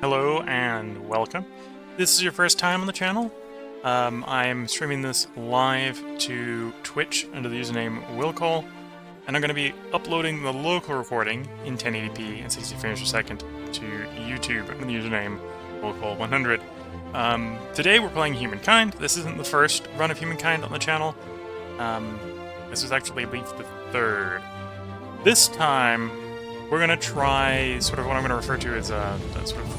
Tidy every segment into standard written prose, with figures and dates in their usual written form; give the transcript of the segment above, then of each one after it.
Hello and welcome. This is your first time on the channel. I'm streaming this live to Twitch under the username Willcall, and I'm going to be uploading the local recording in 1080p and 60 frames per second to YouTube under the username Willcall100. Today we're playing Humankind. This isn't the first run of Humankind on the channel. This is actually, I believe, the third. This time, we're going to try sort of what I'm going to refer to as a sort of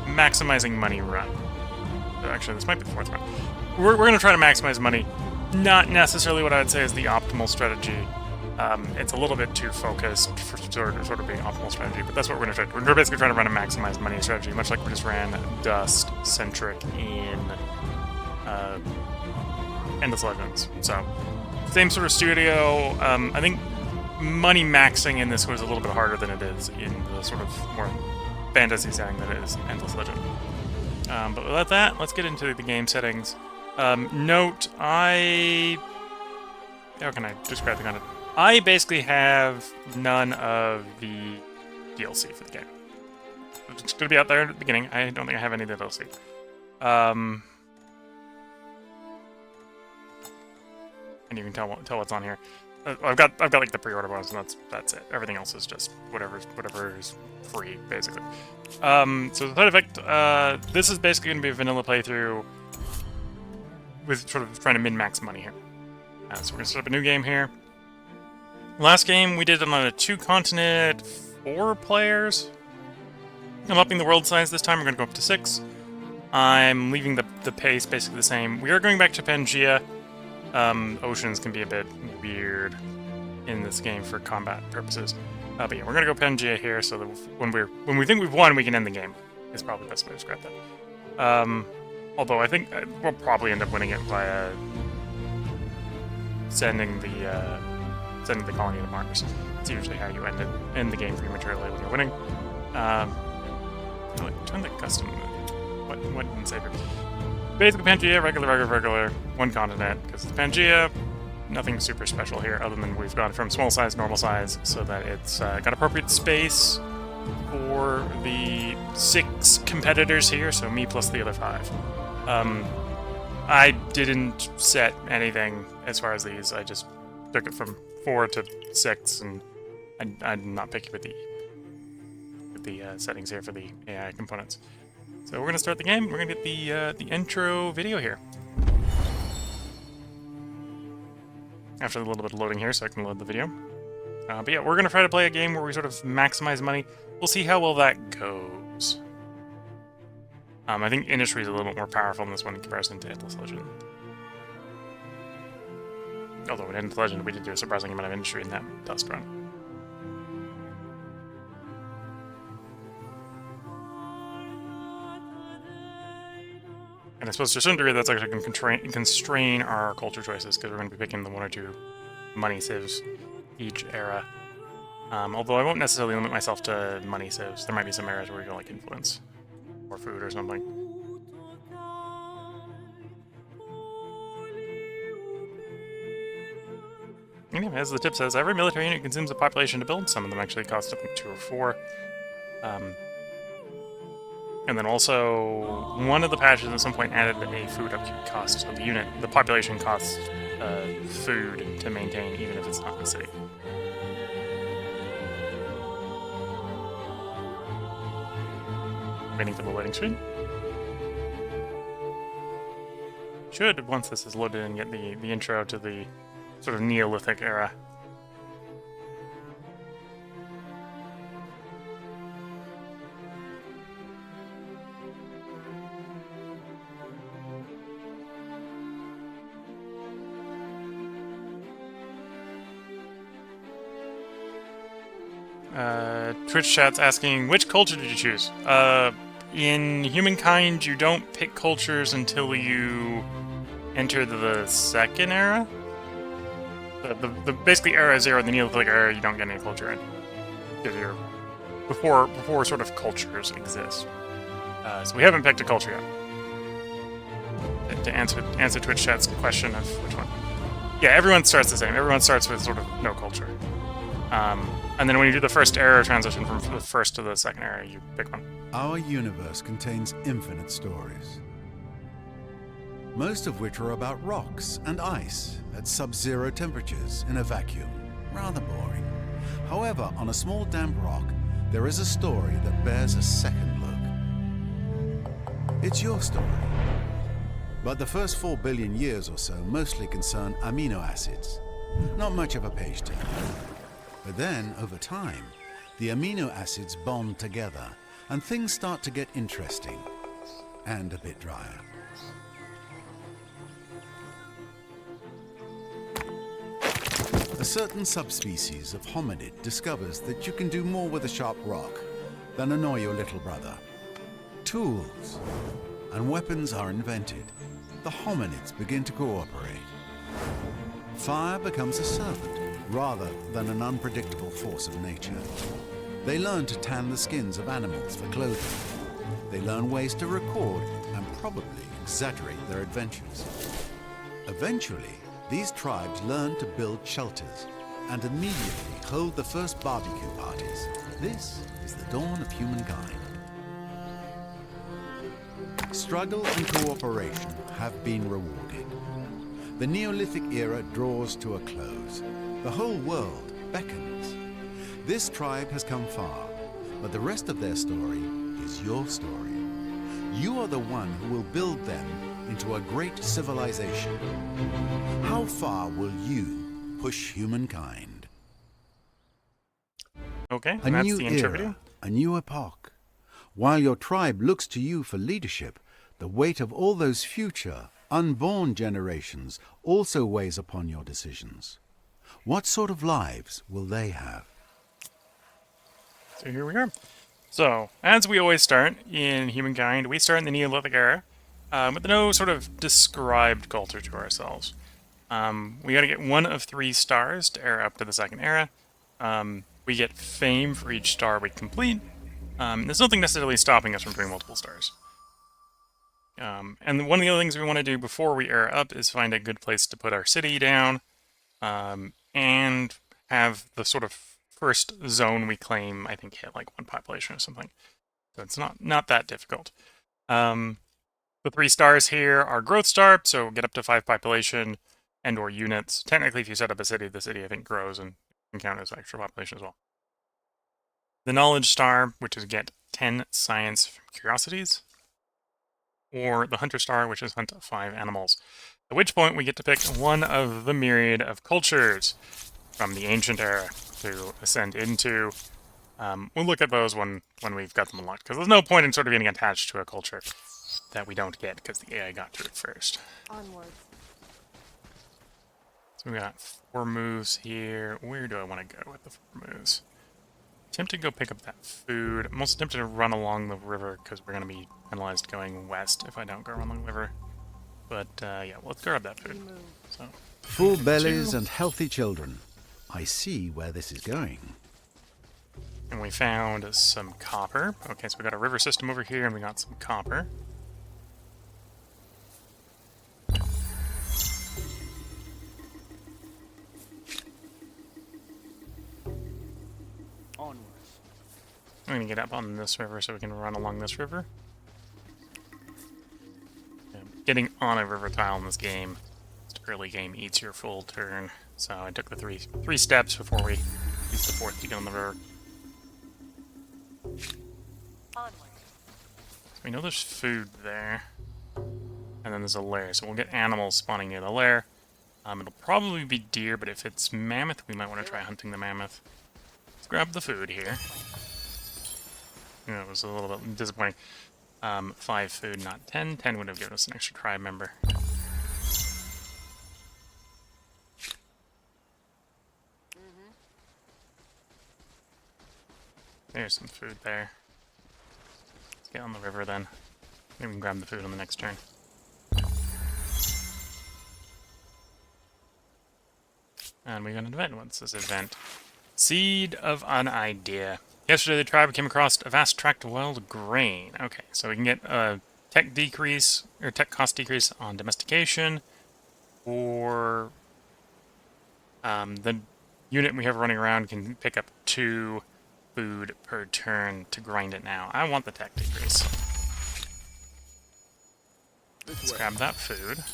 maximizing money run. Actually, this might be the fourth run. We're going to try to maximize money. Not necessarily what I would say is the optimal strategy. It's a little bit too focused for sort of being optimal strategy, but that's what we're going to try. We're basically trying to run a maximize money strategy, much like we just ran Dust-centric in Endless Legends. So, same sort of studio. I think money maxing in this was a little bit harder than it is in the sort of more fantasy setting that is Endless Legend. But without that, let's get into the game settings. Note, how can I describe the content? I basically have none of the DLC for the game. It's going to be out there at the beginning. I don't think I have any of the DLC. And you can tell what's on here. I've got like the pre-order bonus, and that's it. Everything else is just whatever is free, basically. So the side effect, this is basically going to be a vanilla playthrough with sort of trying to min-max money here. So we're going to set up a new game here. Last game we did it on a 2-continent, 4 players. I'm upping the world size this time. We're going to go up to 6. I'm leaving the pace basically the same. We are going back to Pangea. Oceans can be a bit weird in this game for combat purposes. But yeah, we're gonna go Pangea here so that when we think we've won, we can end the game. Is probably the best way to describe that. Although I think we'll probably end up winning it via sending the colony to Mars. It's usually how you end the game prematurely when you're winning. Turn the custom. What didn't save it? Basically, Pangea, regular, 1 continent, because it's Pangea, nothing super special here, other than we've gone from small size, normal size, so that it's got appropriate space for the 6 competitors here, so me plus the other 5. I didn't set anything as far as these, I just took it from 4 to 6, and I'm not picky with the settings here for the AI components. So we're going to start the game. We're going to get the intro video here. After a little bit of loading here, so I can load the video. But yeah, we're going to try to play a game where we sort of maximize money. We'll see how well that goes. I think industry is a little bit more powerful in this one in comparison to Endless Legend. Although in Endless Legend, we did do a surprising amount of industry in that Dust run. And I suppose to a certain degree that's actually going to constrain our culture choices, because we're going to be picking the 1 or 2 money civs each era. Although I won't necessarily limit myself to money civs. There might be some areas where we go like influence or food or something. Anyway, as the tip says, every military unit consumes a population to build. Some of them actually cost up to 2 or 4. And then also, one of the patches at some point added a food upkeep cost of the unit. The population costs food to maintain, even if it's not in the city. Waiting for the loading screen. Should, once this is loaded, and get the intro to the sort of Neolithic era. Twitch chat's asking, which culture did you choose? In Humankind, you don't pick cultures until you enter the 2nd era. The basically era 0, the Neolithic era, you don't get any culture in. Because you're before sort of cultures exist. So we haven't picked a culture yet. To answer Twitch chat's question of which one. Yeah, everyone starts the same. Everyone starts with sort of no culture. And then when you do the first era transition from the first to the second era, you pick one. Our universe contains infinite stories, most of which are about rocks and ice at sub-zero temperatures in a vacuum. Rather boring. However, on a small damp rock, there is a story that bears a second look. It's your story. But the first 4 billion years or so mostly concern amino acids. Not much of a page turner. But then, over time, the amino acids bond together, and things start to get interesting and a bit drier. A certain subspecies of hominid discovers that you can do more with a sharp rock than annoy your little brother. Tools and weapons are invented. The hominids begin to cooperate. Fire becomes a servant rather than an unpredictable force of nature. They learn to tan the skins of animals for clothing. They learn ways to record and probably exaggerate their adventures. Eventually, these tribes learn to build shelters and immediately hold the first barbecue parties. This is the dawn of humankind. Struggle and cooperation have been rewarded. The Neolithic era draws to a close. The whole world beckons. This tribe has come far, but the rest of their story is your story. You are the one who will build them into a great civilization. How far will you push humankind? Okay, A and that's new the intro video. era, a new epoch. While your tribe looks to you for leadership, the weight of all those future, unborn generations also weighs upon your decisions. What sort of lives will they have? So here we are. So, as we always start in Humankind, we start in the Neolithic era, with no sort of described culture to ourselves. We gotta get 1 of 3 stars to era up to the second era. We get fame for each star we complete. There's nothing necessarily stopping us from doing multiple stars. And one of the other things we want to do before we era up is find a good place to put our city down, and have the sort of first zone we claim, I think, hit like 1 population or something. So it's not that difficult. The 3 stars here are growth star, so get up to 5 population and or units. Technically, if you set up a city, the city I think grows and can count as extra population as well. The knowledge star, which is get 10 science from curiosities. Or the hunter star, which is hunt 5 animals. At which point we get to pick one of the myriad of cultures from the ancient era to ascend into. We'll look at those when we've got them unlocked, because there's no point in sort of getting attached to a culture that we don't get, because the AI got to it first. Onwards. So we got 4 moves here. Where do I want to go with the 4 moves? Tempted to go pick up that food. I'm also tempted to run along the river, because we're going to be penalized going west if I don't go along the river. But yeah, let's grab that food. So, Full bellies and healthy children. I see where this is going. and we found some copper. Okay, so we got a river system over here, and we got some copper. Onwards. I'm going to get up on this river so we can run along this river. Yeah, getting on a river tile in this game, this early game, eats your full turn. So I took the three steps before we used the 4th to get on the river. Onwards. So we know there's food there. And then there's a lair, so we'll get animals spawning near the lair. It'll probably be deer, but if it's mammoth, we might want to try hunting the mammoth. Let's grab the food here. Yeah, it was a little bit disappointing. 5 food, not 10. 10 would have given us an extra tribe member. There's some food there. Let's get on the river then. Maybe we can grab the food on the next turn. And we got an event. What's this event? Seed of an idea. Yesterday the tribe came across a vast tract of wild grain. Okay, so we can get a tech decrease, or tech cost decrease on domestication, or the unit we have running around can pick up 2 food per turn to grind it now. I want the tech decrease. Let's grab that food.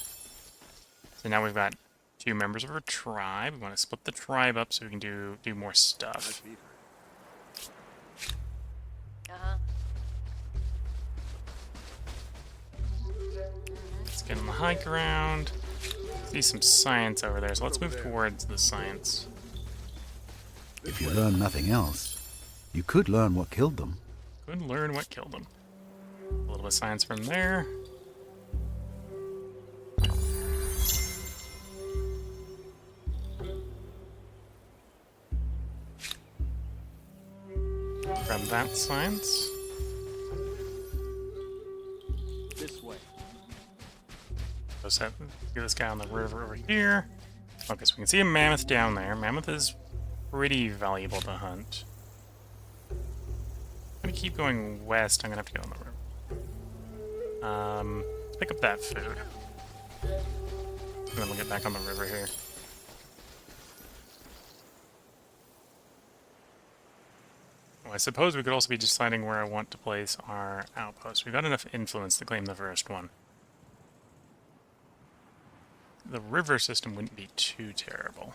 So now we've got 2 members of our tribe. We want to split the tribe up so we can do more stuff. Let's get on the high ground. See some science over there, so let's move towards the science. If you learn nothing else, you could learn what killed them. Could learn what killed them. A little bit of science from there. Grab that science. This way. Go set, get this guy on the river over here. Okay, so we can see a mammoth down there. Mammoth is pretty valuable to hunt. I'm gonna keep going west. I'm gonna have to get on the river. Let's pick up that food. And then we'll get back on the river here. Well, I suppose we could also be deciding where I want to place our outpost. We've got enough influence to claim the first one. The river system wouldn't be too terrible.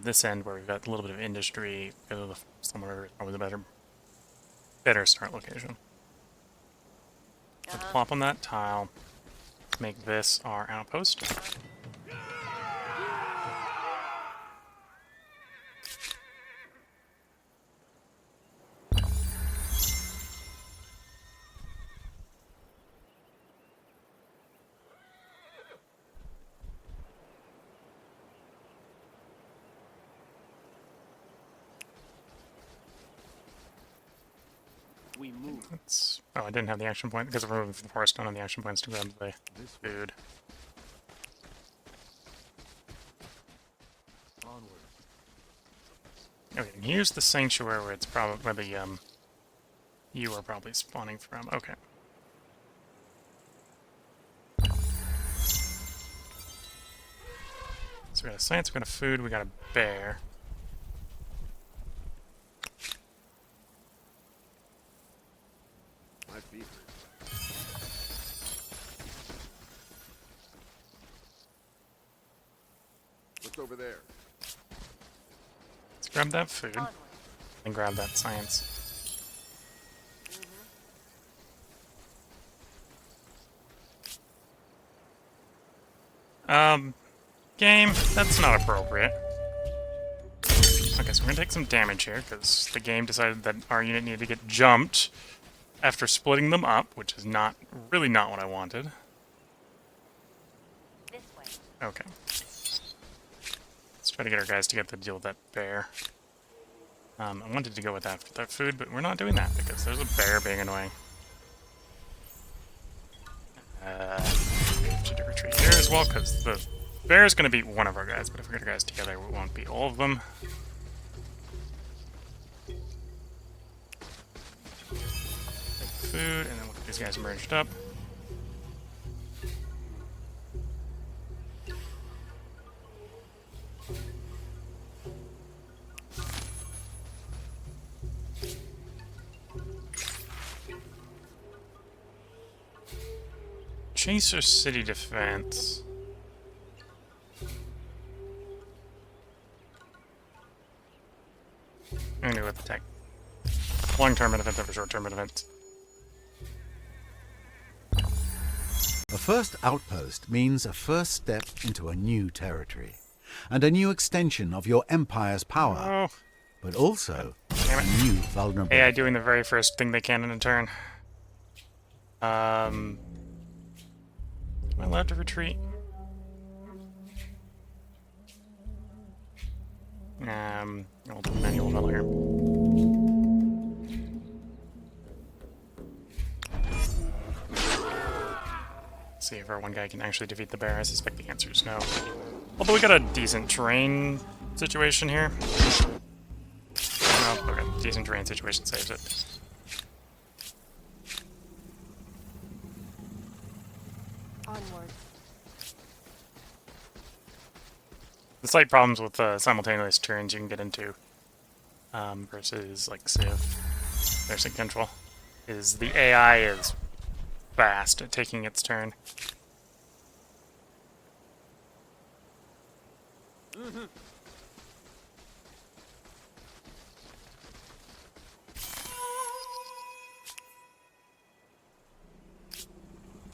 This end, where we've got a little bit of industry, because of the Storm River, is probably the better start location. Let's plop on that tile. Make this our outpost. We move. Oh, I didn't have the action point because of removing the forest stone on the action points to grab the food. Onward. Okay, and here's the sanctuary where it's probably where the you are probably spawning from. Okay. So we got a science, we got a food, we got a bear. My feet. What's over there? Let's grab that food and grab that science. Game, that's not appropriate. Okay, so we're gonna take some damage here, because the game decided that our unit needed to get jumped after splitting them up, which is really not what I wanted. This way. Okay. Let's try to get our guys together to deal with that bear. I wanted to go with that food, but we're not doing that, because there's a bear being annoying. We have to retreat here as well, because the bear's going to beat one of our guys, but if we get our guys together, we won't beat all of them. Take food, and then we'll get these guys merged up. Chaser City Defense. I'm gonna go with the tech. Long-term event over short-term event. A first outpost means a first step into a new territory, and a new extension of your empire's power, Oh, but also damn a it. new vulnerability. AI doing the very first thing they can in a turn. Am I allowed to retreat? We'll do manual mill here. See if our one guy can actually defeat the bear. I suspect the answer is no. Although we got a decent terrain situation here. No, okay, decent terrain situation saves it. Onward. the slight problems with simultaneous turns you can get into versus like Civ, nursing control, is the AI is fast at taking its turn.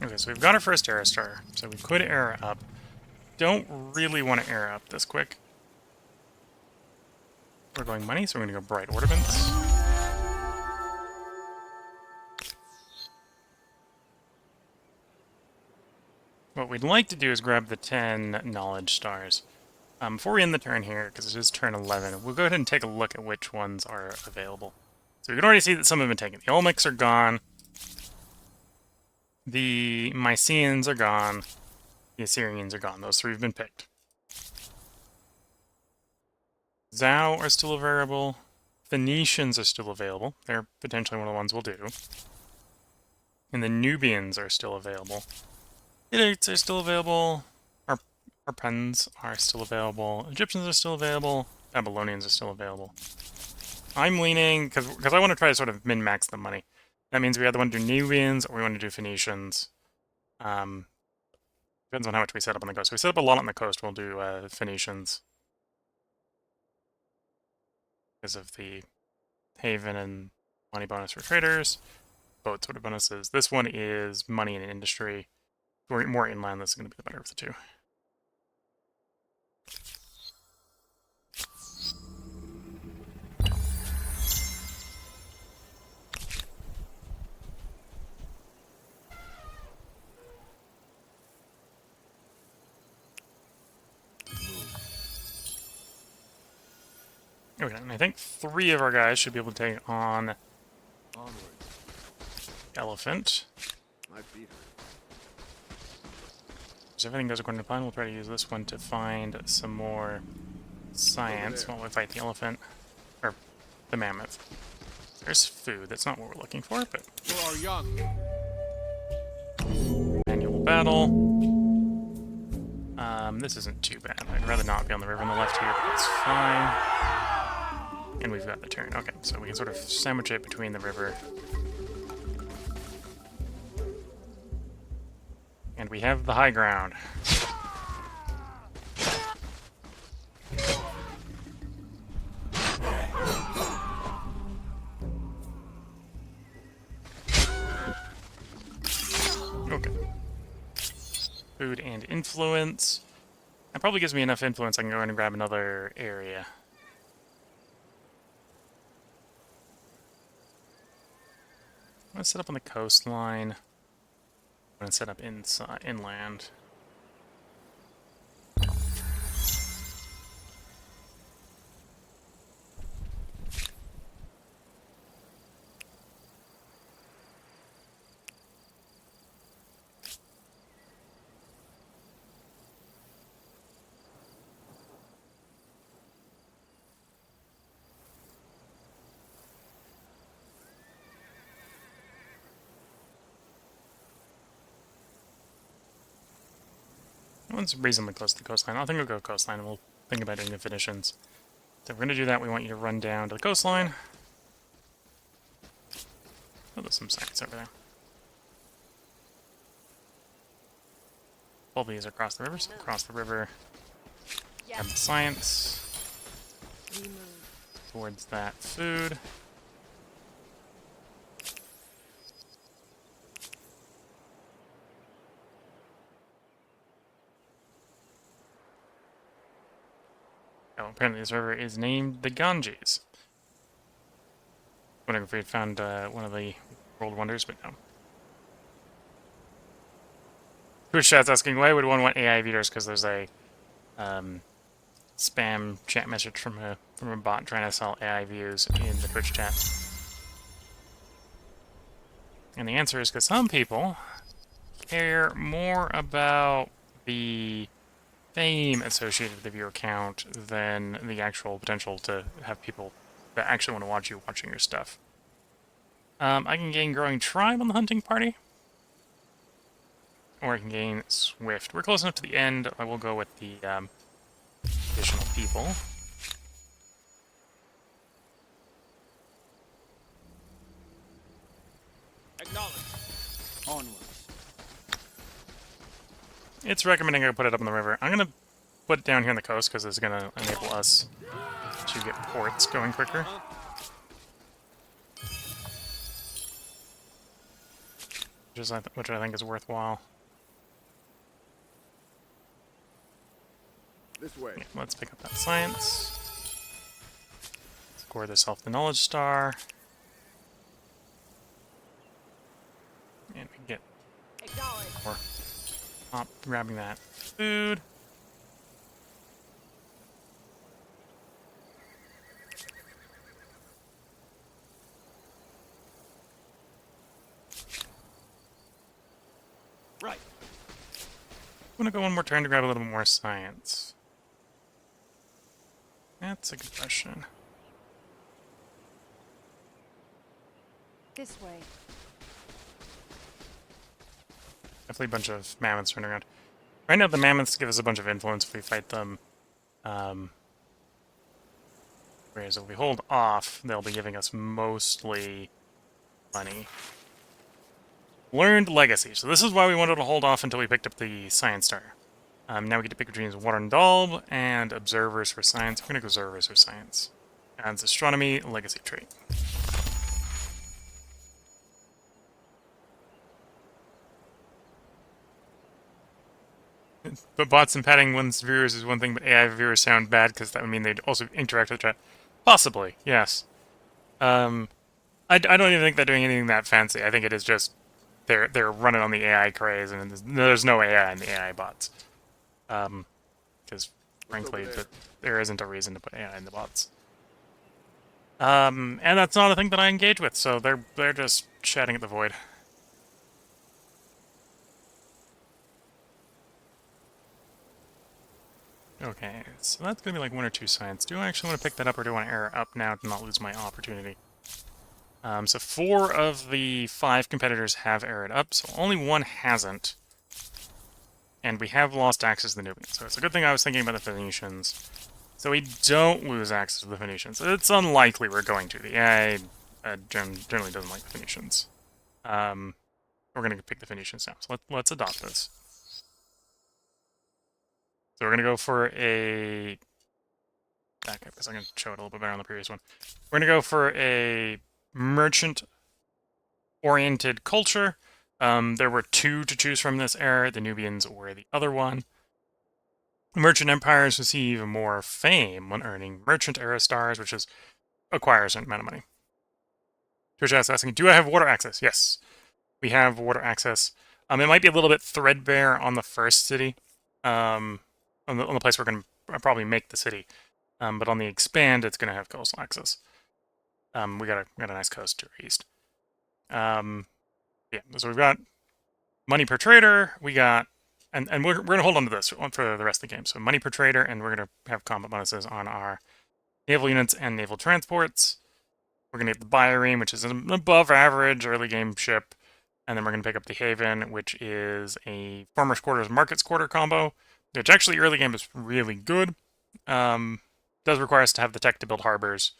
Okay, so we've got our first Era Star, so we could Era up. Don't really want to Era up this quick. We're going money, so we're going to go Bright Ornaments. What we'd like to do is grab the 10 Knowledge Stars. Before we end the turn here, because it is turn 11, we'll go ahead and take a look at which ones are available. So we can already see that some have been taken. The Olmecs are gone. The Mycenaeans are gone. The Assyrians are gone. Those three have been picked. Zhao are still available. Phoenicians are still available. They're potentially one of the ones we'll do. And the Nubians are still available. Hittites are still available. Arpens are still available. Egyptians are still available. Babylonians are still available. I'm leaning, because I want to try to sort of min-max the money. That means we either want to do Nubians or we want to do Phoenicians. Depends on how much we set up on the coast. So we set up a lot on the coast, we'll do Phoenicians. Because of the haven and money bonus for traders. Boat sort of bonuses. This one is money and industry. Or more inland, this is going to be the better of the two. Okay, and I think 3 of our guys should be able to take on Onward. Elephant. I beat her. So if everything goes according to plan, we'll try to use this one to find some more science while we fight the elephant. Or the mammoth. There's food. That's not what we're looking for, but... For our young. Annual battle. This isn't too bad. I'd rather not be on the river on the left here, but it's fine. And we've got the turn. Okay, so we can sort of sandwich it between the river. And we have the high ground. Okay. Food and influence. That probably gives me enough influence I can go in and grab another area. I'm going to set up on the coastline. I'm going to set up inland. That one's reasonably close to the coastline. I think we'll go coastline and we'll think about doing the Phoenicians. So if we're going to do that, we want you to run down to the coastline. Oh, there's some sites over there. All these are across the river, so across the river. Grab the science. Towards that food. Oh, apparently this river is named the Ganges. Wondering if we had found one of the world wonders, but no. Twitch chat's asking, why would one want AI viewers? Because there's a spam chat message from a bot trying to sell AI views in the Twitch chat. And the answer is because some people care more about the fame associated with the viewer count than the actual potential to have people that actually want to watch you watching your stuff. I can gain Growing Tribe on the hunting party. Or I can gain Swift. We're close enough to the end. I will go with the additional people. Acknowledge. Onwards. It's recommending I put it up in the river. I'm gonna put it down here on the coast because it's gonna enable us to get ports going quicker. Which I think is worthwhile. This way. Yeah, let's pick up that science. Score this off the knowledge star. And we get more. Grabbing that food. Right. I'm gonna go one more turn to grab a little more science. That's a good question. This way. Definitely a bunch of mammoths running around. Right now, the mammoths give us a bunch of influence if we fight them. Whereas if we hold off, they'll be giving us mostly money. Learned legacy. So this is why we wanted to hold off until we picked up the science star. Now we get to pick between water and Dalb and observers for science. We're gonna go observers for science. Adds astronomy legacy trait. But bots and padding one's viewers is one thing, but AI viewers sound bad because that would mean they'd also interact with the chat. Possibly, yes. I don't even think they're doing anything that fancy. I think it is just they're running on the AI craze, and there's no AI in the AI bots. Because frankly, there isn't a reason to put AI in the bots. And that's not a thing that I engage with, so they're just chatting at the void. Okay, so that's gonna be like 1 or 2 science. Do I actually want to pick that up, or do I want to error up now to not lose my opportunity? So 4 of the 5 competitors have errored up, so only 1 hasn't. And we have lost access to the Nubians, so it's a good thing I was thinking about the Phoenicians. So we don't lose access to the Phoenicians. It's unlikely we're going to. The AI generally doesn't like the Phoenicians. We're going to pick the Phoenicians now, so let's adopt this. So we're going to go for a... Back up, because I'm going to show it a little bit better on the previous one. We're going to go for a merchant-oriented culture. There were 2 to choose from this era. The Nubians were the other one. Merchant empires receive even more fame when earning merchant era stars, which is acquire a certain amount of money. Twitch is asking, do I have water access? Yes, we have water access. It might be a little bit threadbare on the first city. On the place we're going to probably make the city. But on the expand, it's going to have coastal access. We got a nice coast to our east. Yeah, so we've got money per trader. We got, and we're going to hold on to this for the rest of the game. So money per trader, and we're going to have combat bonuses on our naval units and naval transports. We're going to get the Byrene, which is an above average early game ship. And then we're going to pick up the Haven, which is a Farmer's Quarters Market's Quarter combo, which actually early game is really good. Does require us to have the tech to build harbors,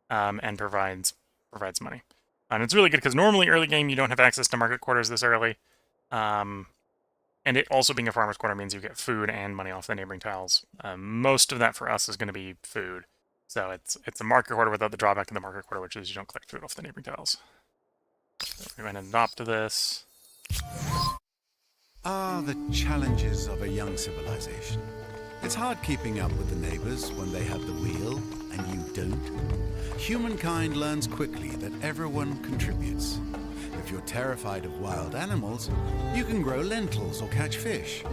and provides money. And it's really good because normally early game you don't have access to market quarters this early. And it also being a farmer's quarter means you get food and money off the neighboring tiles. Most of that for us is going to be food. So it's a market quarter without the drawback of the market quarter, which is you don't collect food off the neighboring tiles. So we're going to adopt this. The challenges of a young civilization. It's hard keeping up with the neighbors when they have the wheel and you don't. Humankind learns quickly that everyone contributes. If you're terrified of wild animals, you can grow lentils or catch fish.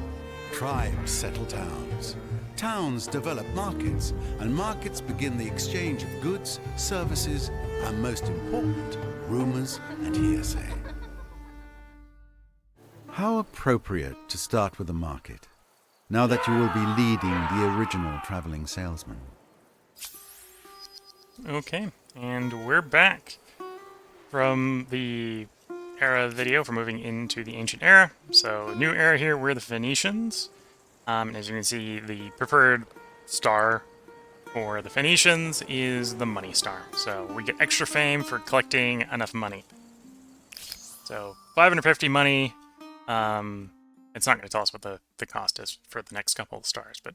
Tribes settle towns. Towns develop markets, and markets begin the exchange of goods, services, and most important, rumors and hearsay. How appropriate to start with a market, now that you will be leading the original traveling salesman. Okay, and we're back from the era video for moving into the ancient era. So new era here, we're the Phoenicians. And as you can see, the preferred star for the Phoenicians is the money star. So we get extra fame for collecting enough money. So 550 money. It's not going to tell us what the cost is for the next couple of stars, but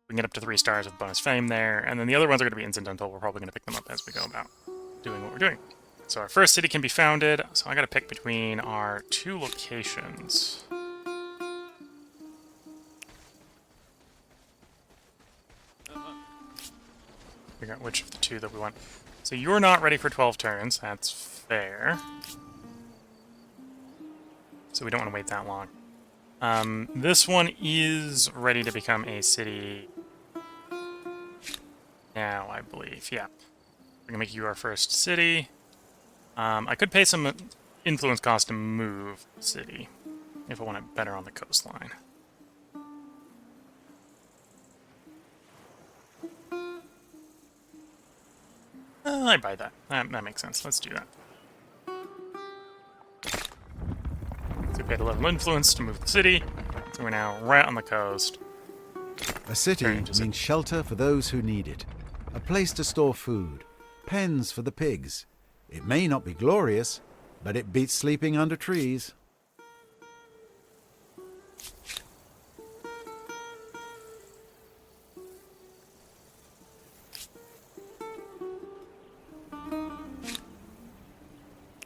we can get up to 3 stars with bonus fame there. And then the other ones are going to be incidental. We're probably going to pick them up as we go about doing what we're doing. So our first city can be founded. So I got to pick between our 2 locations. Figure out which of the 2 that we want. So you're not ready for 12 turns. That's fair. So we don't want to wait that long. This one is ready to become a city now, I believe. Yeah. We're going to make you our first city. I could pay some influence cost to move the city if I want it better on the coastline. I buy that. That makes sense. Let's do that. So we paid a level influence to move the city. So we're now right on the coast. A city means shelter for those who need it. A place to store food. Pens for the pigs. It may not be glorious, but it beats sleeping under trees.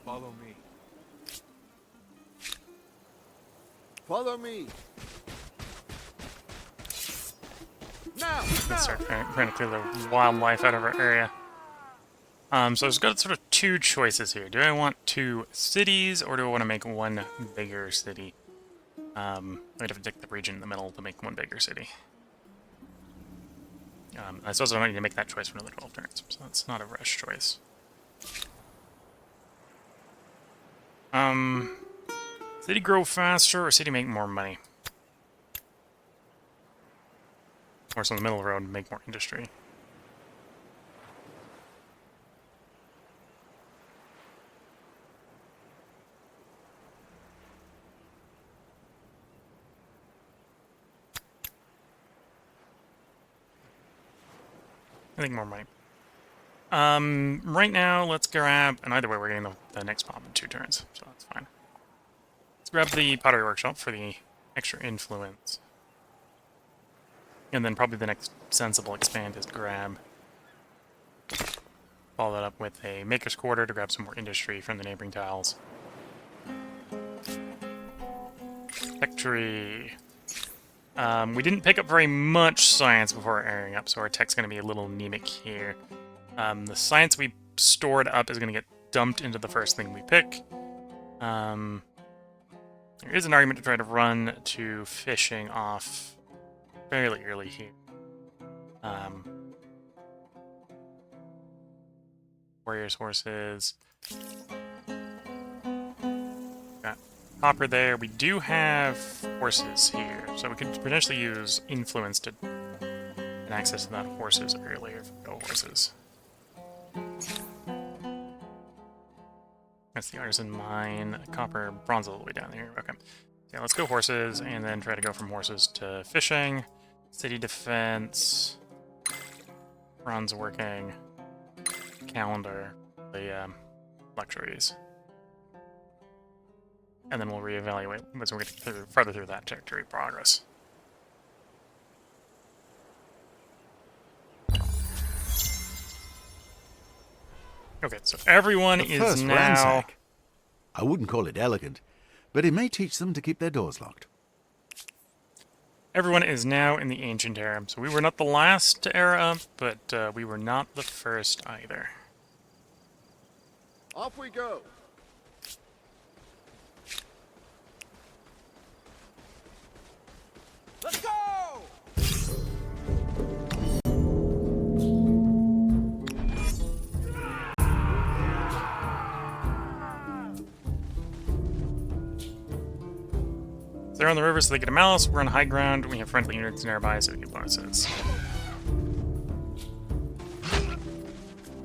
Follow me. Follow me. Now! Let's start trying to clear the wildlife out of our area. So there's got sort of 2 choices here. Do I want 2 cities, or do I want to make one bigger city? I'd have to take the region in the middle to make one bigger city. I suppose I don't need to make that choice for another 12 turns, so that's not a rush choice. City grow faster, or city make more money? Or so in the middle of the road, make more industry. I think more money. Right now, let's grab... And either way, we're getting the next pop in 2 turns, so that's fine. Let's grab the Pottery Workshop for the extra influence. And then probably the next sensible expand is grab... Follow that up with a Maker's Quarter to grab some more industry from the neighboring tiles. Tech tree... we didn't pick up very much science before airing up, so our tech's going to be a little anemic here. The science we stored up is going to get dumped into the first thing we pick. There is an argument to try to run to fishing off fairly early here. Warriors, horses. Got copper there. We do have horses here, so we could potentially use influence to get access to that horses earlier if we go horses. That's the artisan mine. Copper, bronze all the way down here. Okay. Yeah, let's go horses and then try to go from horses to fishing. City defense. Bronze working. Calendar. The luxuries. And then we'll reevaluate as we get further through that trajectory progress. Okay, so everyone is now... ransack. I wouldn't call it elegant, but it may teach them to keep their doors locked. Everyone is now in the Ancient Era. So we were not the last to era up, but we were not the first either. Off we go. Let's go! They're on the river, so they get a malice. We're on high ground. We have friendly units nearby, so we get bonuses.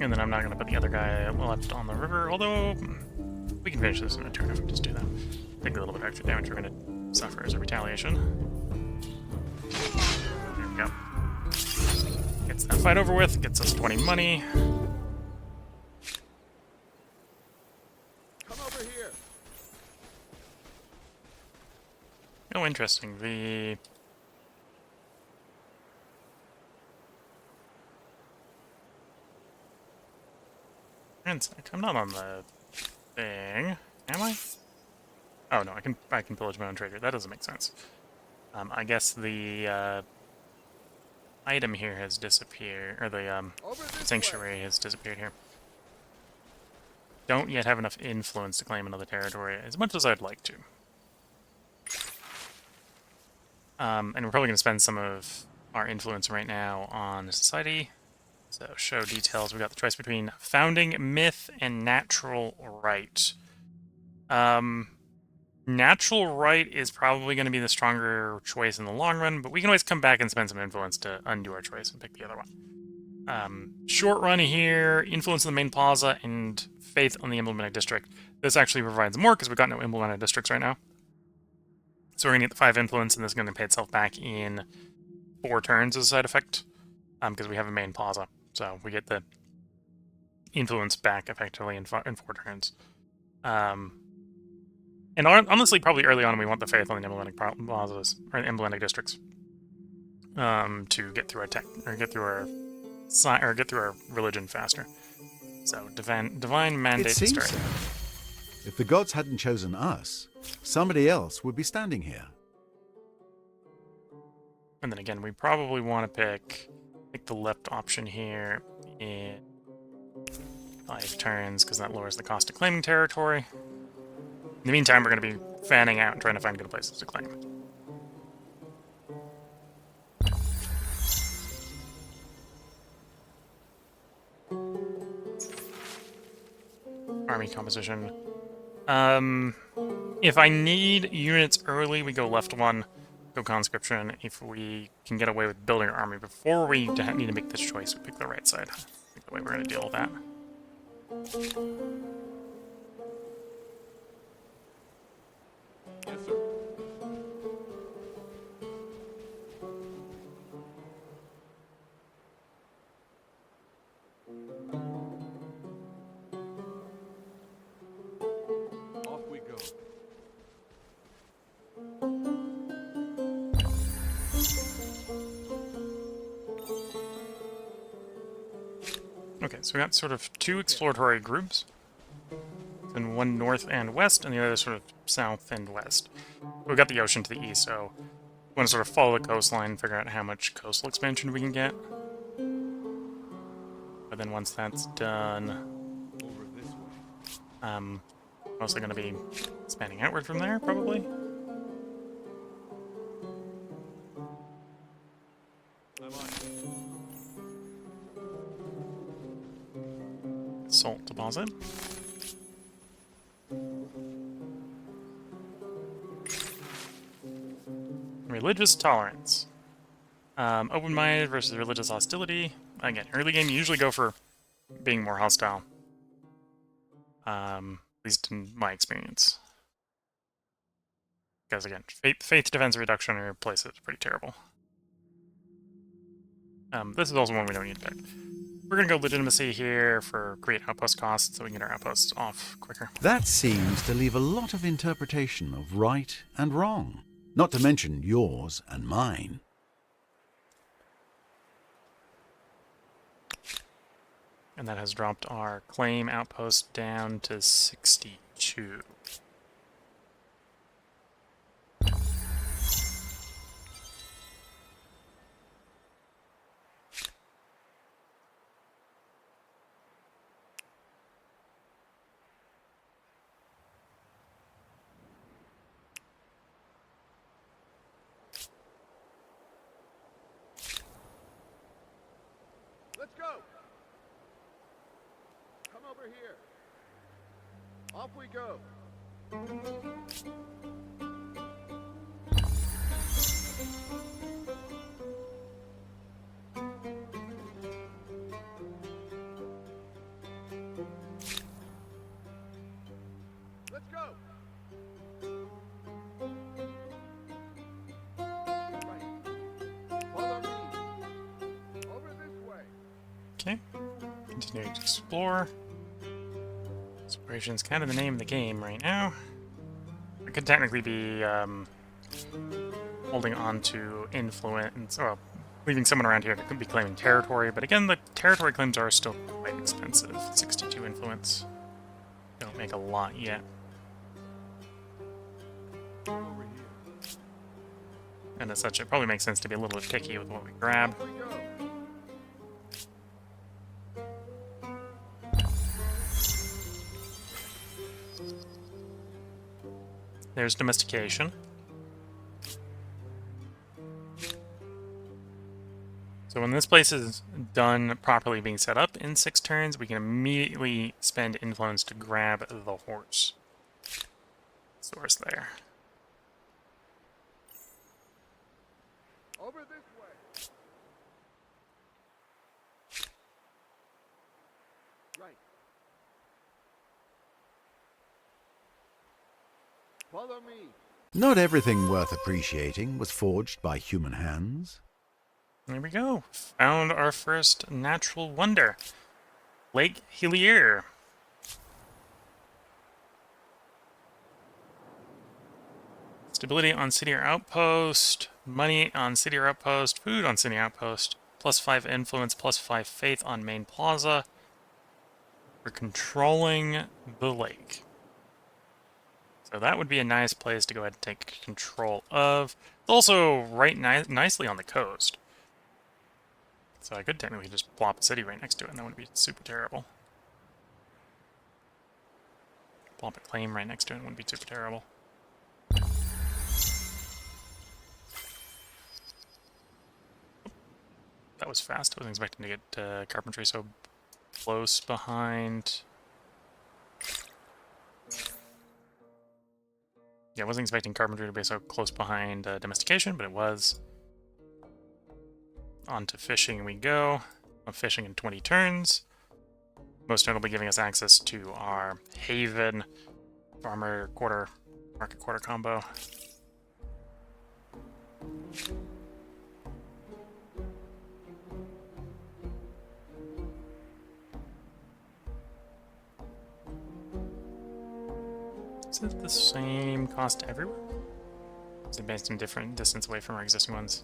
And then I'm not going to put the other guy left on the river, although we can finish this in a turn if we just do that. Take a little bit of extra damage we're going to suffer as a retaliation. There we go. Gets that fight over with, gets us 20 money. Come over here. Oh, interesting. The... I'm not on the thing, am I? Oh no, I can pillage my own trader. That doesn't make sense. I guess the item here has disappeared, or the Over this sanctuary has disappeared here. Don't yet have enough influence to claim another territory, as much as I'd like to. And we're probably going to spend some of our influence right now on society. So, show details. We got the choice between founding myth and natural right. Natural right is probably going to be the stronger choice in the long run, but we can always come back and spend some influence to undo our choice and pick the other one. Short run here, influence on the main plaza, and faith on the emblematic district. This actually provides more because we've got no emblematic districts right now. So we're going to get the 5 influence, and this is going to pay itself back in 4 turns as a side effect, because we have a main plaza. So we get the influence back effectively in 4 turns. And honestly, probably early on, we want the faith on the emblematic plazas or emblematic districts to get through our tech or get through our religion faster. So divine mandate It to seems start. so. If the gods hadn't chosen us, somebody else would be standing here. And then again, we probably want to pick the left option here in 5 turns because that lowers the cost of claiming territory. In the meantime, we're going to be fanning out and trying to find good places to claim. Army composition. If I need units early, we go left 1, go conscription. If we can get away with building our army before we need to make this choice, we pick the right side. I think the way we're going to deal with that. Yes, sir. Off we go. Okay, so we got sort of 2 exploratory groups. And one north and west, and the other sort of south and west. We've got the ocean to the east, so we want to sort of follow the coastline and figure out how much coastal expansion we can get. But then once that's done, Over this way. mostly going to be expanding outward from there, probably. I'm on it. Salt deposit. Religious tolerance. Open-minded versus religious hostility. Again, early game, you usually go for being more hostile. At least in my experience. Because again, faith defense reduction in your place is pretty terrible. This is also one we don't need to pick. We're going to go legitimacy here for create outpost costs so we can get our outposts off quicker. That seems to leave a lot of interpretation of right and wrong, not to mention yours and mine. And that has dropped our claim outpost down to 62. Let's go. Come over here. Off we go. Let's go. Right. Follow me. Over this way. Okay. Continue to explore. Exploration's kind of the name of the game right now. I could technically be holding on to influence, or leaving someone around here that could be claiming territory, but again, the territory claims are still quite expensive. 62 influence. Don't make a lot yet. And as such, it probably makes sense to be a little bit picky with what we grab. Off we go. There's domestication. So when this place is done properly being set up in 6 turns, we can immediately spend influence to grab the horse. Source there. Over this way. Right. Follow me. Not everything worth appreciating was forged by human hands. There we go. Found our first natural wonder. Lake Helier. Stability on city or outpost. Money on city or outpost. Food on city outpost. +5 influence, +5 faith on main plaza. We're controlling the lake. So that would be a nice place to go ahead and take control of. It's also right nicely on the coast. So I could technically just plop a city right next to it, and that wouldn't be super terrible. Plop a claim right next to it, wouldn't be super terrible. That was fast. I wasn't expecting to get carpentry so close behind. Yeah, I wasn't expecting carpentry to be so close behind domestication, but it was. On to fishing we go. I'm fishing in 20 turns. Most notably giving us access to our Haven Farmer Quarter, Market Quarter combo. Is it the same cost everywhere? Is it based on different distance away from our existing ones?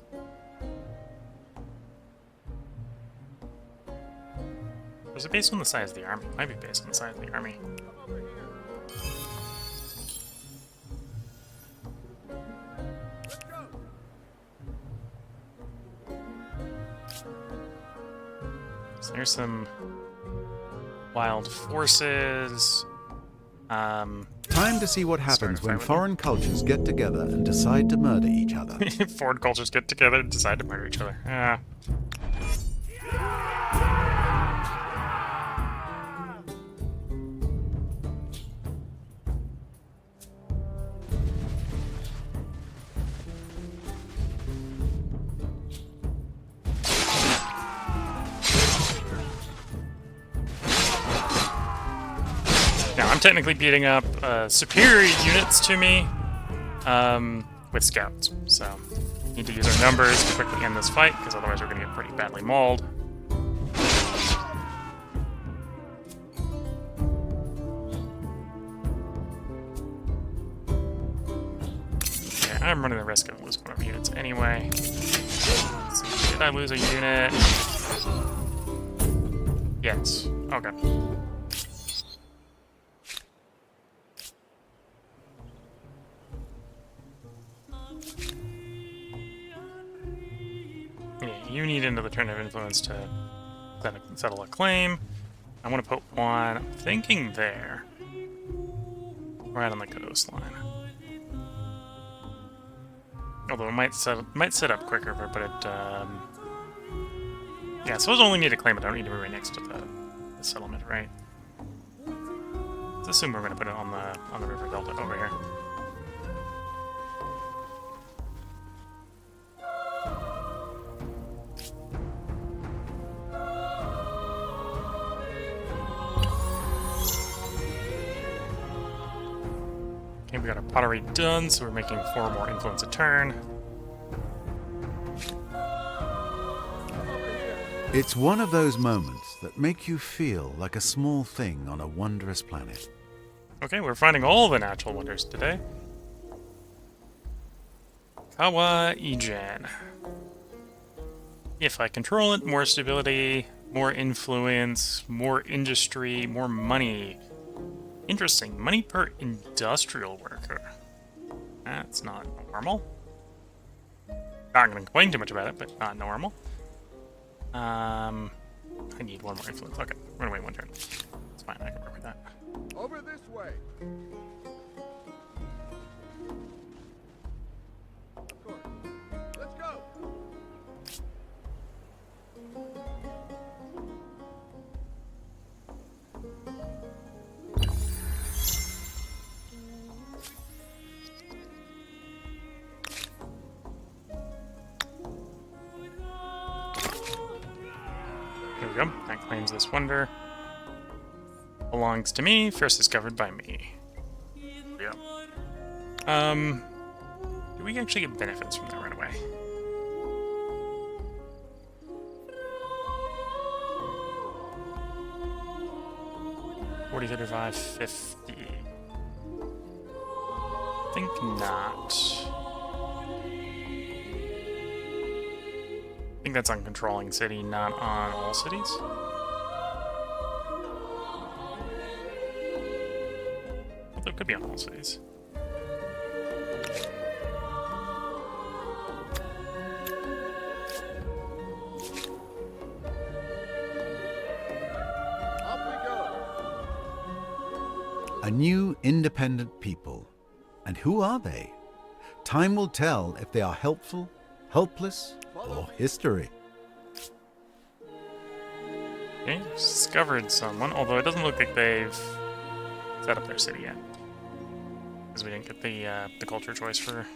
Or is it based on the size of the army? It might be based on the size of the army. Come over here. Let's go. So there's some wild forces. Time to see what happens Starting a when fight with foreign cultures get together and decide to murder each other. Foreign cultures get together and decide to murder each other. Ah. Now, I'm technically beating up superior units to me with scouts, so need to use our numbers to quickly end this fight, because otherwise we're going to get pretty badly mauled. Okay, I'm running the risk of losing one of my units anyway. Let's see, did I lose a unit? Yes. Okay. You need another turn of influence to settle a claim. I want to put one, I'm thinking there. Right on the coastline. Although it might set up quicker if I put it, yeah, so I only need to claim it, I don't need to be right next to the settlement, right? Let's assume we're going to put it on the river delta over here. Okay, we got our pottery done, so we're making 4 more influence a turn. It's one of those moments that make you feel like a small thing on a wondrous planet. Okay, we're finding all the natural wonders today. Kawa Ijan. If I control it, more stability, more influence, more industry, more money. Interesting. Money per industrial worker. That's not normal. Not going to complain too much about it, but not normal. I need one more influence. Okay, we're going to wait one turn. It's fine, I can work with that. Over this way. Of course. Let's go. Here we go. That claims this wonder. Belongs to me, first discovered by me. Yeah. Do we actually get benefits from that right away? $40, $35, $50. I think not. I think that's on controlling city, not on all cities. Although it could be on all cities. Off we go. A new independent people. And who are they? Time will tell if they are helpful, helpless, or history. Okay, discovered someone, although it doesn't look like they've set up their city yet. Because we didn't get the culture choice for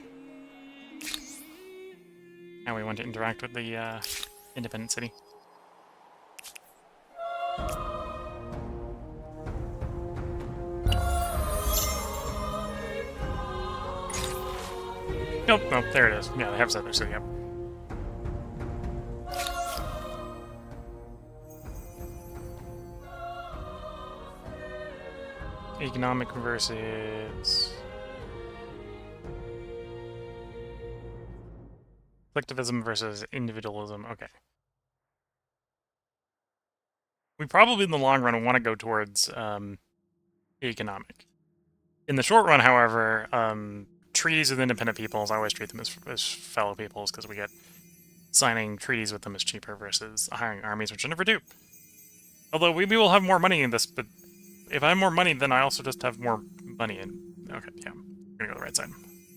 how we want to interact with the independent city. Nope, nope, there it is. Yeah, they have set their city up. Economic versus collectivism versus individualism. Okay. We probably in the long run want to go towards economic. In the short run, however, treaties with independent peoples, I always treat them as fellow peoples because we get signing treaties with them is cheaper versus hiring armies, which I never do. Although we will have more money in this, but if I have more money, then I also just have more money. And okay, yeah, I'm gonna go the right side.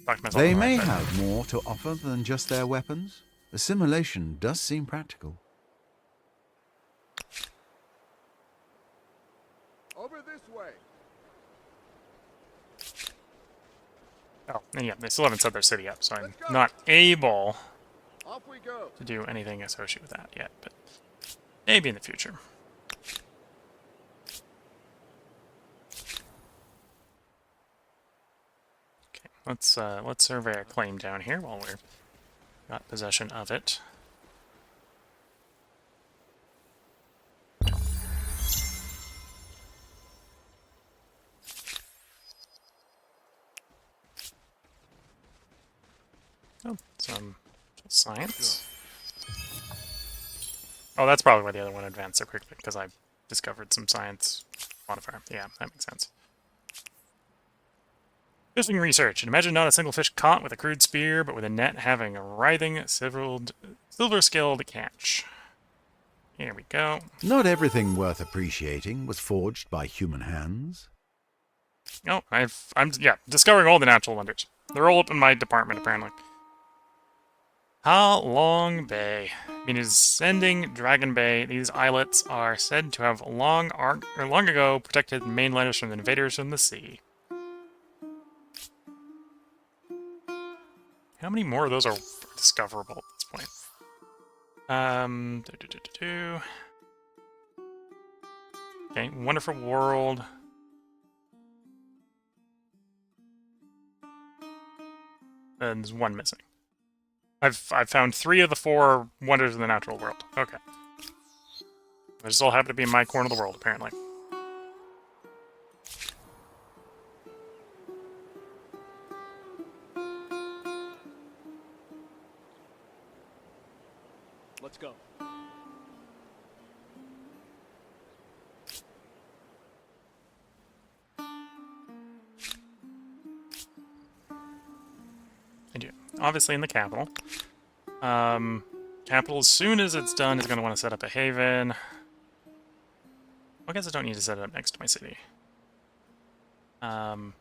Talk to myself. They may have more to offer than just their weapons. Assimilation does seem practical. Over this way. Oh, and yeah, they still haven't set their city up, so I'm not able Off we go. to do anything associated with that yet, but maybe in the future. Okay, let's survey our claim down here while we're got possession of it. Oh, some science. Oh, that's probably why the other one advanced so quickly, because I discovered some science modifier. Yeah, that makes sense. Fishing research. Imagine not a single fish caught with a crude spear, but with a net having a writhing, silver-scaled catch. Here we go. Not everything worth appreciating was forged by human hands. Oh, I'm discovering all the natural wonders. They're all up in my department, apparently. Ha Long Bay. In ascending Dragon Bay, these islets are said to have long ago protected mainlanders from invaders from the sea. How many more of those are discoverable at this point? Okay, Wonderful World. And there's one missing. I've found 3 of the 4 wonders of the natural world. Okay. They just all happen to be in my corner of the world, apparently. Let's go. I do. Obviously in the capital. Capital, as soon as it's done, is going to want to set up a haven. I guess I don't need to set it up next to my city. I mean,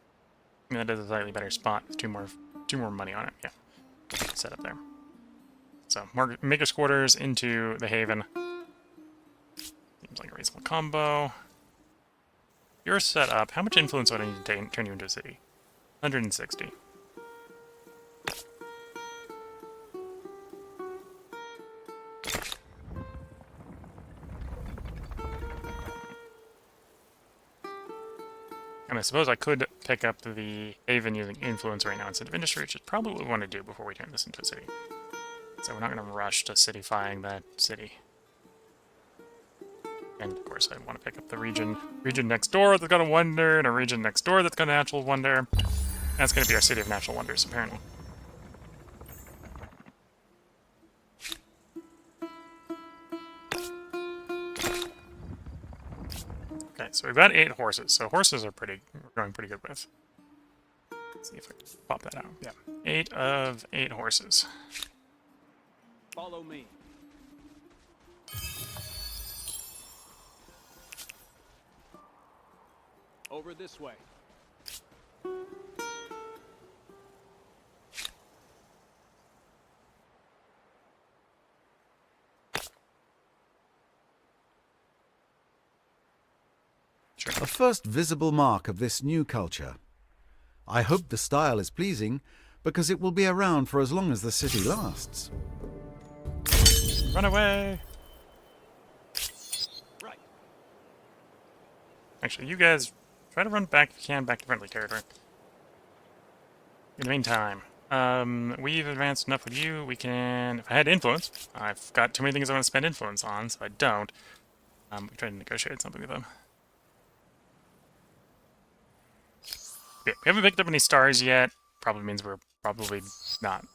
that is a slightly better spot with two more money on it. Yeah, set up there. So, more Maker's Quarters into the haven. Seems like a reasonable combo. You're set up. How much influence would I need to turn you into a city? 160. And I suppose I could pick up the haven using influence right now instead of industry, which is probably what we want to do before we turn this into a city. So we're not going to rush to cityfying that city. And of course I want to pick up the region next door that's got a wonder, and a region next door that's got a natural wonder. That's going to be our city of natural wonders, apparently. Okay, so we've got 8 horses. So horses are we're going pretty good with. Let's see if I can pop that out. Yeah, 8 of 8 horses. Follow me. Over this way. Sure. A first visible mark of this new culture. I hope the style is pleasing, because it will be around for as long as the city lasts. Run away! Right. Actually, you guys try to run back if you can, back to friendly territory. In the meantime, we've advanced enough with you. We can... If I had influence, I've got too many things I want to spend influence on, so I don't. We try to negotiate something with them. Yeah, we haven't picked up any stars yet. Probably means we're probably not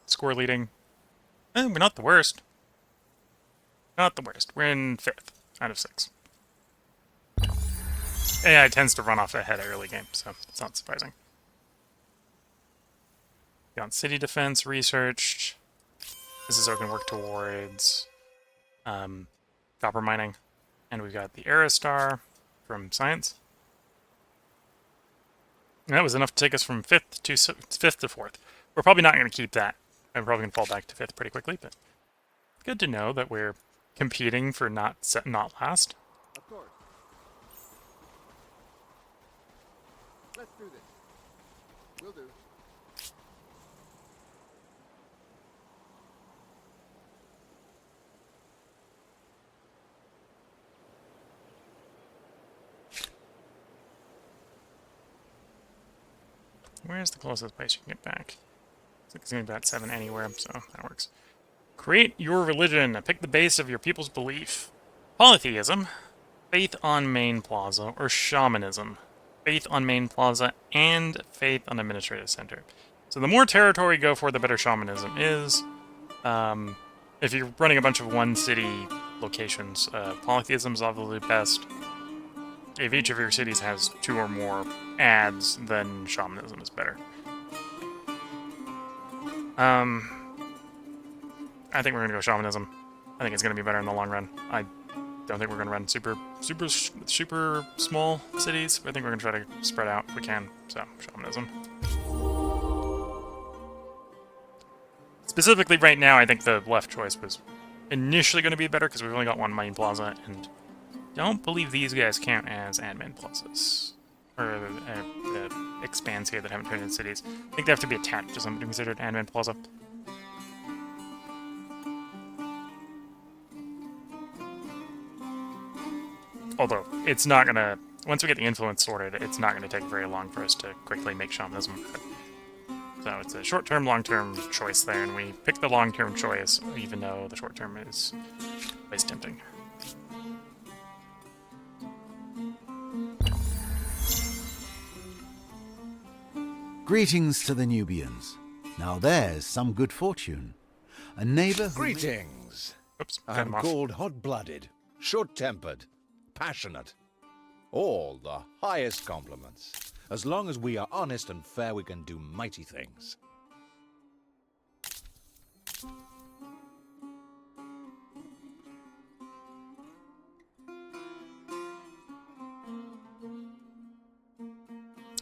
score leading. We're not the worst. Not the worst. We're in 5th out of 6. AI tends to run off ahead of early game, so it's not surprising. Got city defense researched. This is what we can work towards copper mining. And we've got the Aerostar from science. And that was enough to take us from 5th to 4th. We're probably not going to keep that. I'm probably going to fall back to 5th pretty quickly, but good to know that we're competing for not last. Of course. Let's do this. Will do. Where's the closest place you can get back? Looks like it's going to be about 7 anywhere, so that works. Create your religion. Pick the base of your people's belief. Polytheism, faith on main plaza, or shamanism, faith on main plaza, and faith on administrative center. So the more territory you go for, the better shamanism is. If you're running a bunch of one city locations, polytheism is obviously best. If each of your cities has 2 or more ads, then shamanism is better. I think we're going to go shamanism. I think it's going to be better in the long run. I don't think we're going to run super small cities. I think we're going to try to spread out if we can. So, shamanism. Specifically right now, I think the left choice was initially going to be better because we've only got one main plaza, and don't believe these guys count as admin plazas. Or the expands here that haven't turned into cities. I think they have to be attached to something considered admin plaza. Although, it's not gonna... Once we get the influence sorted, it's not gonna take very long for us to quickly make shamanism. So it's a short-term, long-term choice there, and we pick the long-term choice, even though the short-term is always tempting. Greetings to the Nubians. Now there's some good fortune. A neighbor who... Greetings. Oops, cut I'm him off. called hot-blooded, short-tempered, passionate. All the highest compliments. As long as we are honest and fair, we can do mighty things.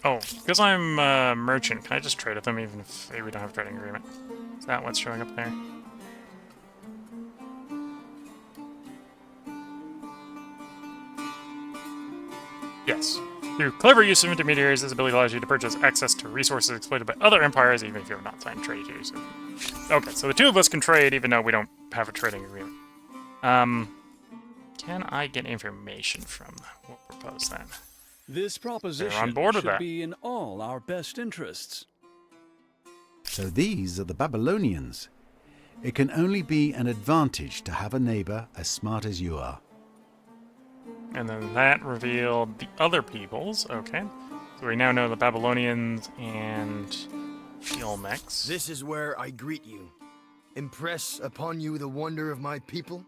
Oh, because I'm a merchant, can I just trade with them even if we don't have a trading agreement? Is that what's showing up there? Yes. Through clever use of intermediaries, this ability allows you to purchase access to resources exploited by other empires, even if you have not signed trade treaties. Okay, so the two of us can trade, even though we don't have a trading agreement. Can I get information from them? We'll propose that. This proposition on board with should that. be in all our best interests. So these are the Babylonians. It can only be an advantage to have a neighbor as smart as you are. And then that revealed the other peoples. Okay. So we now know the Babylonians and the Olmecs. This is where I greet you, impress upon you the wonder of my people,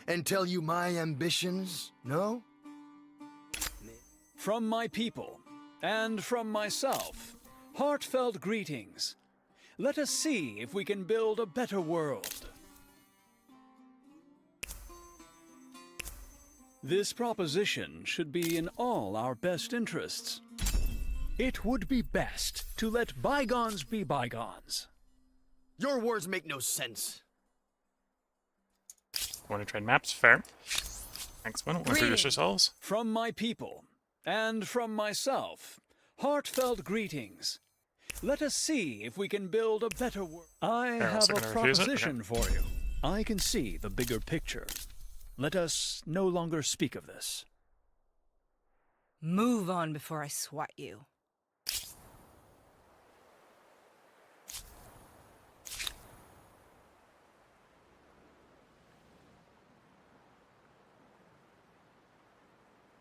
and tell you my ambitions, no? From my people, and from myself, heartfelt greetings. Let us see if we can build a better world. This proposition should be in all our best interests. It would be best to let bygones be bygones. Your words make no sense. Want to trade maps? Fair. Next one. Introduce yourselves. From my people, and from myself, heartfelt greetings. Let us see if we can build a better world. I They're have also a gonna refuse it? proposition for you. I can see the bigger picture. Let us no longer speak of this. Move on before I swat you.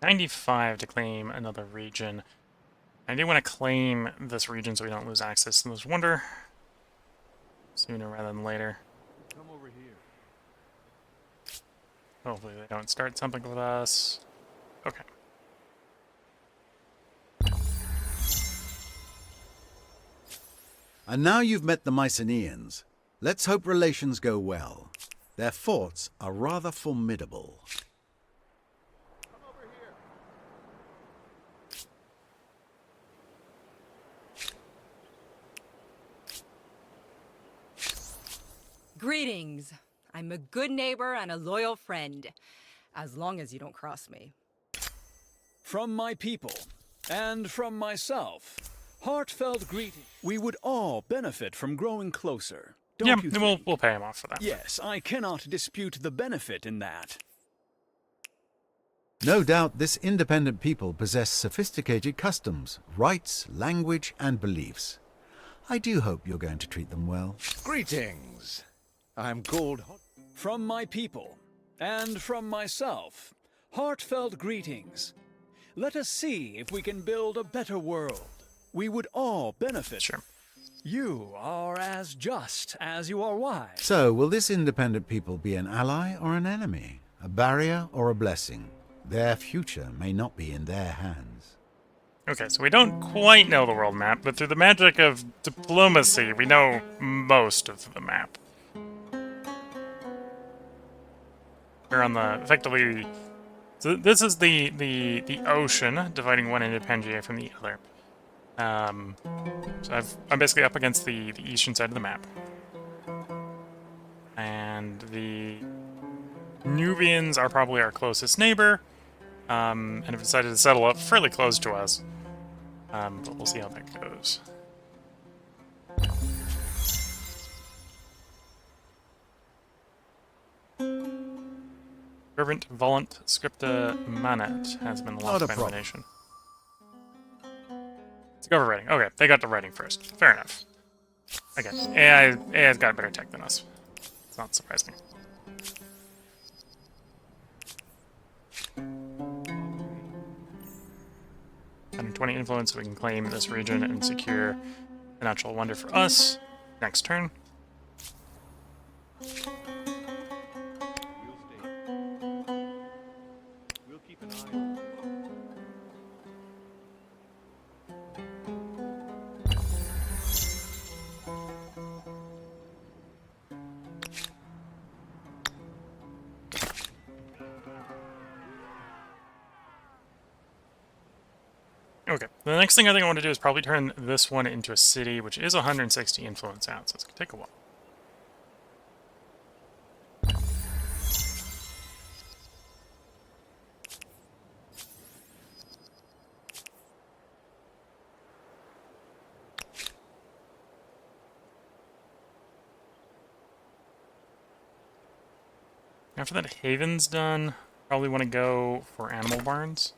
$95 to claim another region. I do want to claim this region so we don't lose access to this wonder sooner rather than later. Come over here. Hopefully they don't start something with us. Okay. And now you've met the Mycenaeans. Let's hope relations go well. Their forts are rather formidable. Come over here. Greetings. I'm a good neighbor and a loyal friend, as long as you don't cross me. From my people, and from myself, heartfelt greeting. We would all benefit from growing closer. Don't Yeah, you then think? we'll pay him off for that. Yes, I cannot dispute the benefit in that. No doubt this independent people possess sophisticated customs, rights, language, and beliefs. I do hope you're going to treat them well. Greetings. I'm called From my people, and from myself, heartfelt greetings. Let us see if we can build a better world. We would all benefit. Sure. You are as just as you are wise. So, will this independent people be an ally or an enemy? A barrier or a blessing? Their future may not be in their hands. Okay, so we don't quite know the world map, but through the magic of diplomacy, we know most of the map. We're on the, effectively, so this is the ocean, dividing one end of Pangea from the other. So I'm basically up against the eastern side of the map. And the Nubians are probably our closest neighbor, and have decided to settle up fairly close to us. But we'll see how that goes. Fervent Volant Scripta Manet has been lost Not a by problem. elimination. Let's go over writing. Okay, they got the writing first. Fair enough. Again, AI's got better tech than us. It's not surprising. $120 influence, so we can claim this region and secure a natural wonder for us. Next turn. We'll stay. We'll keep an eye on it. Okay, the next thing I think I want to do is probably turn this one into a city, which is 160 influence out, so it's going to take a while. After that haven's done, probably want to go for animal barns.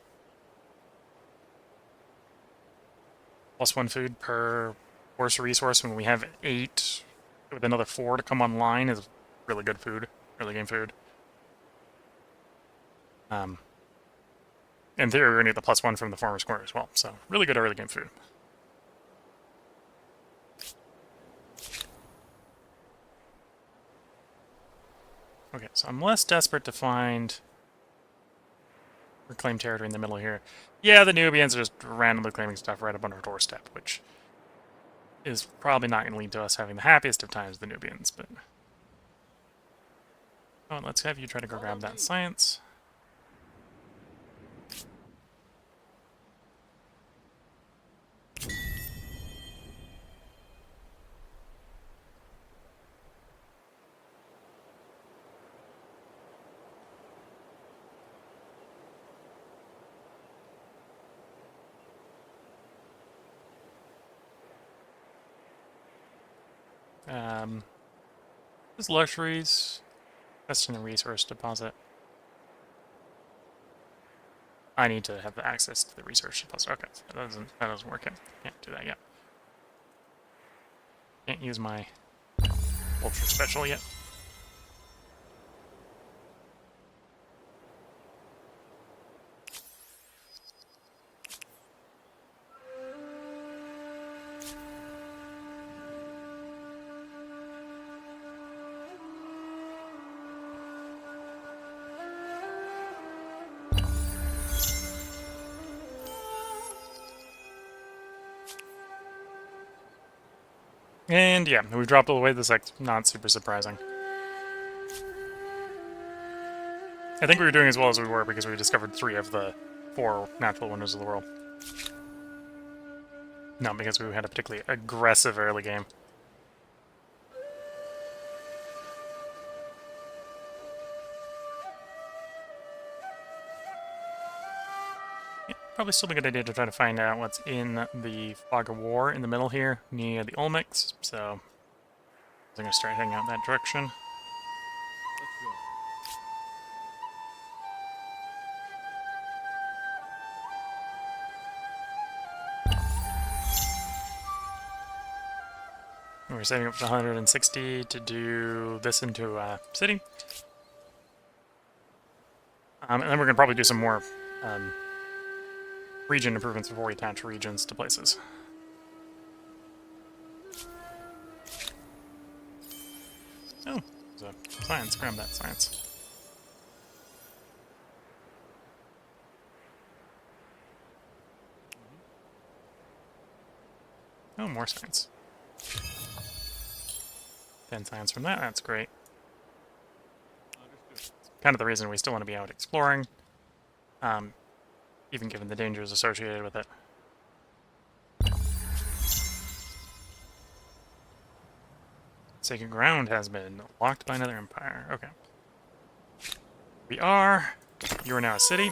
+1 food per horse resource when we have 8 with another 4 to come online is really good food, early game food. In theory, we're going to get the +1 from the farmer's corner as well, so really good early game food. Okay, so I'm less desperate to find reclaimed territory in the middle here. Yeah, the Nubians are just randomly claiming stuff right up on our doorstep, which is probably not going to lead to us having the happiest of times, the Nubians, but... Oh, let's have you try to go grab that science. There's luxuries. Invest in a resource deposit. I need to have access to the research deposit. Okay, that doesn't work yet. Can't do that yet. Can't use my ultra special yet. And yeah, we've dropped all the way. This is like not super surprising. I think we were doing as well as we were because we discovered 3 of the 4 natural wonders of the world. Not because we had a particularly aggressive early game. Yeah, probably still a good idea to try to find out what's in the Fog of War in the middle here, near the Olmecs, so I'm going to start heading out that direction. Let's go. We're saving up to 160 to do this into a city. And then we're going to probably do some more region improvements before we attach regions to places. Oh, there's a science. Grab that science. Oh, more science. 10 science from that, that's great. Understood. Kind of the reason we still want to be out exploring, even given the dangers associated with it. Sacred ground has been locked by another empire. Okay. You are now a city.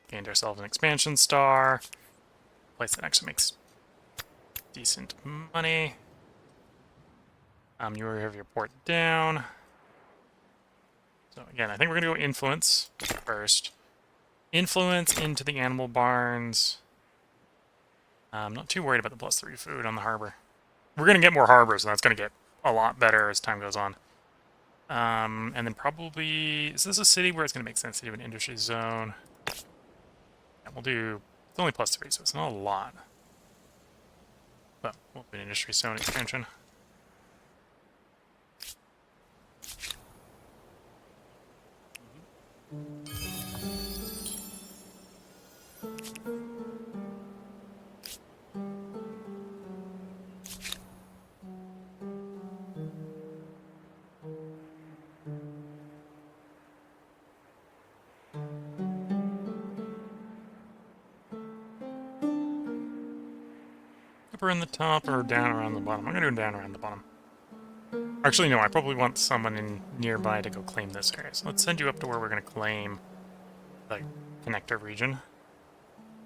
Gained ourselves an expansion star. Place that actually makes decent money. You have your port down. So again, I think we're gonna go influence first. Influence into the animal barns. I'm not too worried about the +3 food on the harbor. We're gonna get more harbors, and that's gonna get a lot better as time goes on. And then probably, is this a city where it's gonna make sense to do an industry zone? Yeah, we'll do, it's only +3, so it's not a lot. But will be an industry zone expansion. Up around the top or down around the bottom? I'm gonna go down around the bottom. Actually, no, I probably want someone in nearby to go claim this area. So let's send you up to where we're gonna claim the connector region.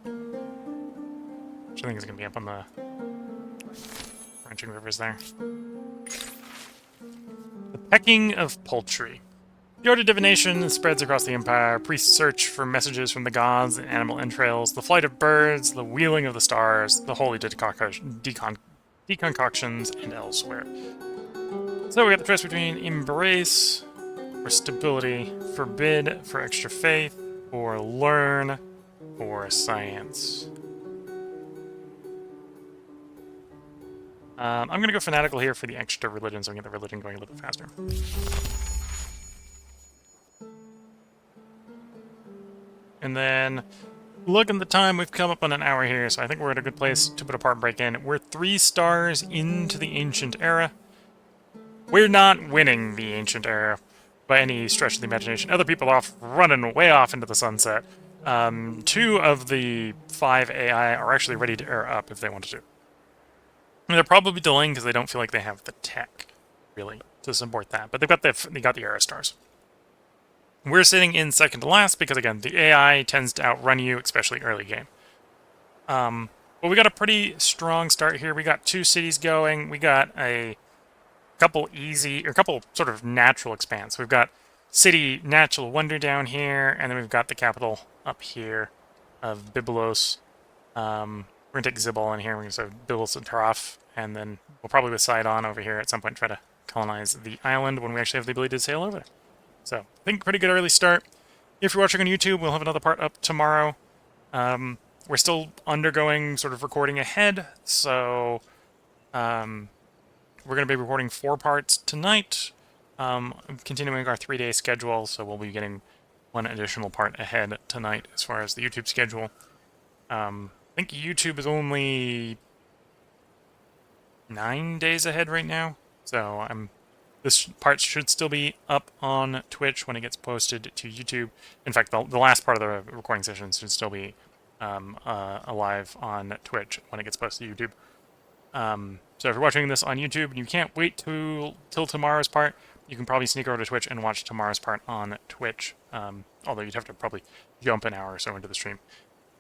Which I think is gonna be up on the branching rivers there. The pecking of poultry. The art of divination spreads across the empire. Priests search for messages from the gods and animal entrails, the flight of birds, the wheeling of the stars, the holy decoctions, and elsewhere. So we got the choice between embrace for stability, forbid for extra faith, or learn for science. I'm going to go fanatical here for the extra religion, so we can get the religion going a little bit faster. And then, look at the time, we've come up on an hour here, so I think we're at a good place to put a part break in. We're 3 stars into the Ancient Era. We're not winning the Ancient Era by any stretch of the imagination. Other people are off running way off into the sunset. 2 of the 5 AI are actually ready to era up if they wanted to. And they're probably delaying because they don't feel like they have the tech, really, to support that. But they got the era stars. We're sitting in second to last because, again, the AI tends to outrun you, especially early game. But we got a pretty strong start here. We got 2 cities going. We got a couple sort of natural expanse. We've got City Natural Wonder down here, and then we've got the capital up here of Byblos. We're going to take Zibal in here. We're going to have Byblos and Taraf, and then we'll probably with Sidon over here at some point try to colonize the island when we actually have the ability to sail over there. So, I think pretty good early start. If you're watching on YouTube, we'll have another part up tomorrow. We're still undergoing sort of recording ahead, so we're going to be recording 4 parts tonight, continuing our 3-day schedule, so we'll be getting 1 additional part ahead tonight as far as the YouTube schedule. I think YouTube is only 9 days ahead right now, so this part should still be up on Twitch when it gets posted to YouTube. In fact, the last part of the recording session should still be alive on Twitch when it gets posted to YouTube. So if you're watching this on YouTube and you can't wait till tomorrow's part, you can probably sneak over to Twitch and watch tomorrow's part on Twitch, although you'd have to probably jump an hour or so into the stream.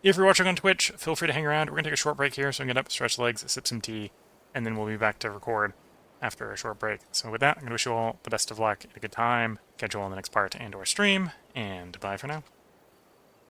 If you're watching on Twitch, feel free to hang around. We're going to take a short break here, so we can get up, stretch legs, sip some tea, and then we'll be back to record after a short break. So with that, I'm going to wish you all the best of luck, a good time, catch you all in the next part and/or stream, and bye for now.